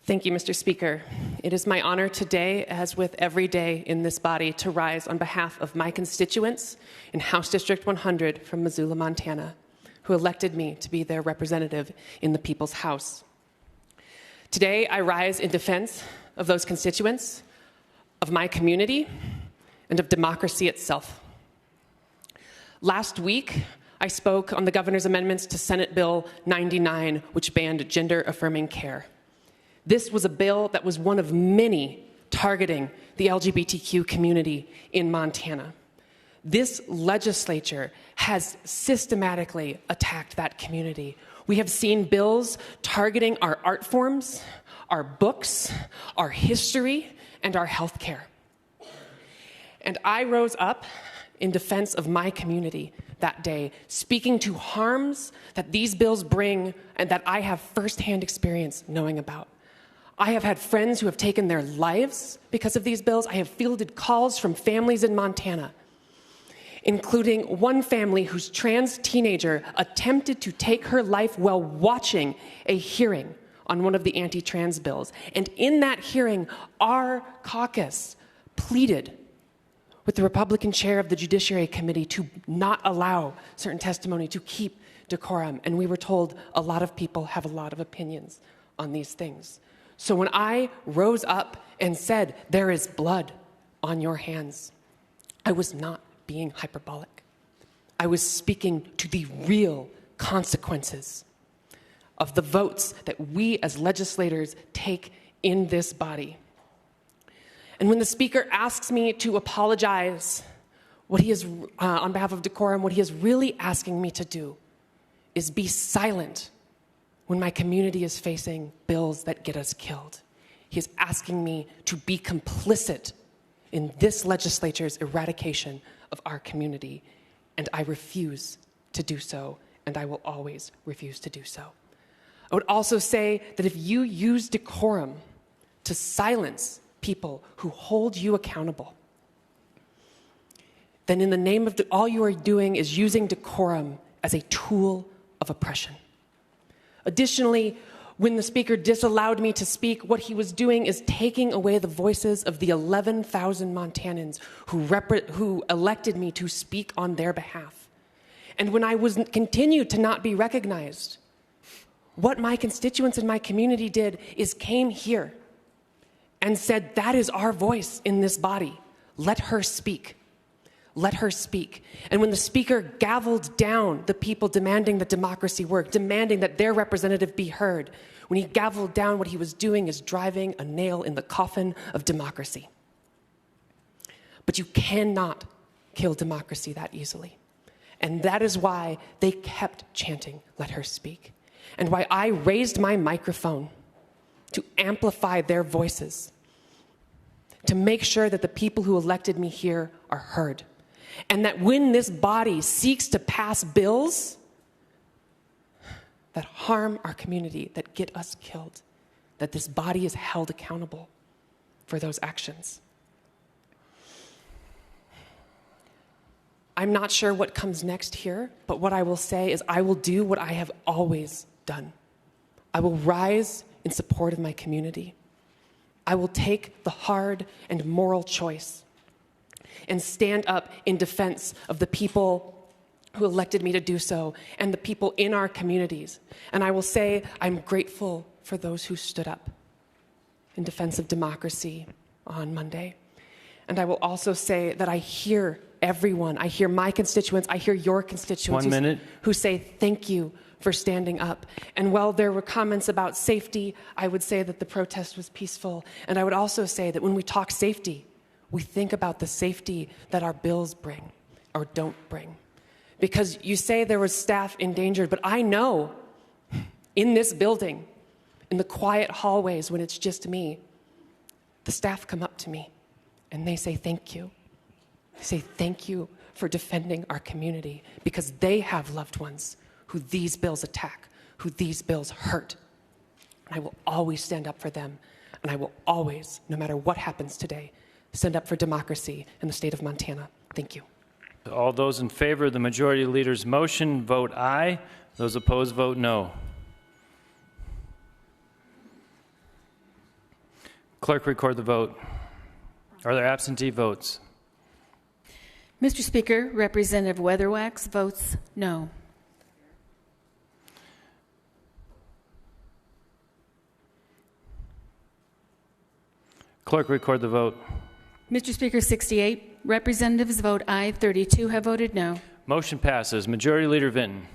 Thank you, Mr. Speaker. It is my honor today, as with every day in this body, to rise on behalf of my constituents in House District 100 from Missoula, Montana, who elected me to be their representative in the People's House. Today, I rise in defense of those constituents, of my community, and of democracy itself. Last week, I spoke on the governor's amendments to Senate Bill 99, which banned gender-affirming care. This was a bill that was one of many targeting the LGBTQ community in Montana. This legislature has systematically attacked that community. We have seen bills targeting our art forms, our books, our history, and our health care. And I rose up in defense of my community that day, speaking to harms that these bills bring and that I have firsthand experience knowing about. I have had friends who have taken their lives because of these bills. I have fielded calls from families in Montana, including one family whose trans teenager attempted to take her life while watching a hearing on one of the anti-trans bills. And in that hearing, our caucus pleaded with the Republican chair of the Judiciary Committee to not allow certain testimony, to keep decorum. And we were told a lot of people have a lot of opinions on these things. So when I rose up and said, there is blood on your hands, I was not being hyperbolic. I was speaking to the real consequences of the votes that we as legislators take in this body. And when the Speaker asks me to apologize, what he is, on behalf of decorum, what he is really asking me to do is be silent when my community is facing bills that get us killed. He is asking me to be complicit in this legislature's eradication of our community, and I refuse to do so, and I will always refuse to do so. I would also say that if you use decorum to silence people who hold you accountable, then in the name of all you are doing is using decorum as a tool of oppression. Additionally, when the Speaker disallowed me to speak, what he was doing is taking away the voices of the 11,000 Montanans who elected me to speak on their behalf. And when I continued to not be recognized, what my constituents in my community did is came here and said, that is our voice in this body. Let her speak. Let her speak. And when the Speaker gavelled down the people demanding that democracy work, demanding that their representative be heard, when he gavelled down, what he was doing is driving a nail in the coffin of democracy. But you cannot kill democracy that easily. And that is why they kept chanting, let her speak. And why I raised my microphone to amplify their voices, to make sure that the people who elected me here are heard. And that when this body seeks to pass bills that harm our community, that get us killed, that this body is held accountable for those actions. I'm not sure what comes next here, but what I will say is I will do what I have always done. I will rise in support of my community. I will take the hard and moral choice and stand up in defense of the people who elected me to do so and the people in our communities. And I will say I'm grateful for those who stood up in defense of democracy on Monday. And I will also say that I hear everyone. I hear my constituents. I hear your constituents who say thank you for standing up. And while there were comments about safety, I would say that the protest was peaceful. And I would also say that when we talk safety, we think about the safety that our bills bring or don't bring. Because you say there was staff endangered, but I know in this building, in the quiet hallways when it's just me, the staff come up to me and they say thank you. They say thank you for defending our community because they have loved ones who these bills attack, who these bills hurt. And I will always stand up for them, and I will always, no matter what happens today, stand up for democracy in the state of Montana. Thank you. All those in favor of the Majority Leader's motion, vote aye. Those opposed, vote no. Clerk, record the vote. Are there absentee votes? Mr. Speaker, Representative Weatherwax votes no. Clerk, record the vote. Mr. Speaker, 68 representatives vote aye, 32 have voted no. Motion passes. Majority Leader Vinton.